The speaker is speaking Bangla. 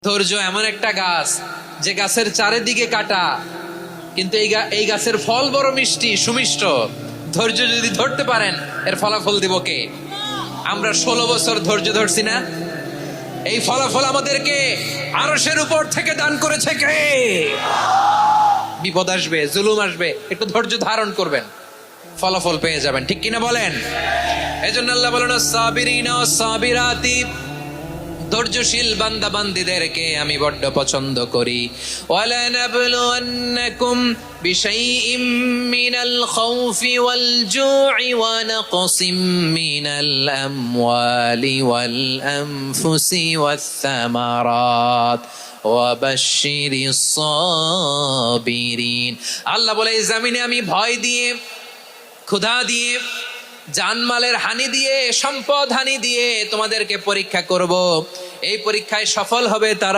ধৈর্য এমন একটা গাছ যে গাছের চারিদিকে কাটা, কিন্তু এই গাছের ফল বড় মিষ্টি সুমিষ্ট। ধৈর্য যদি ধরতে পারেন, এর ফলাফল দিব কে? আমরা 16 বছর ধৈর্য ধরছি না? এই ফলাফল আমাদেরকে আরশের উপর থেকে দান করেছে কে? বিপদ আসবে, জুলুম আসবে, একটু ধৈর্য ধারণ করবেন, ফলাফল পেয়ে যাবেন। ঠিক কিনা বলেন? এজন্য আল্লাহ বলেন সাবিরিনা সাবিরাতি, ধৈর্যশীল বান্দা বান্দীদেরকে আমি বড্ড পছন্দ করি। ওয়ালা নাবলুয়ান্নাকুম বিশাইইম মিনাল খাউফি ওয়াল জু'i ওয়া নাকসিম মিনাল আমওয়ালি ওয়াল আনফুসি ওয়াস সামারাত ওয়া বাশশিরিস সাবিরিন। আল্লাহ বলে, এই জমিনে আমি ভয় দিয়ে, ক্ষুধা দিয়ে, জানমালের হানি দিয়ে, সম্পদ হানি দিয়ে তোমাদেরকে পরীক্ষা করব। এই পরীক্ষায় সফল হবে তারা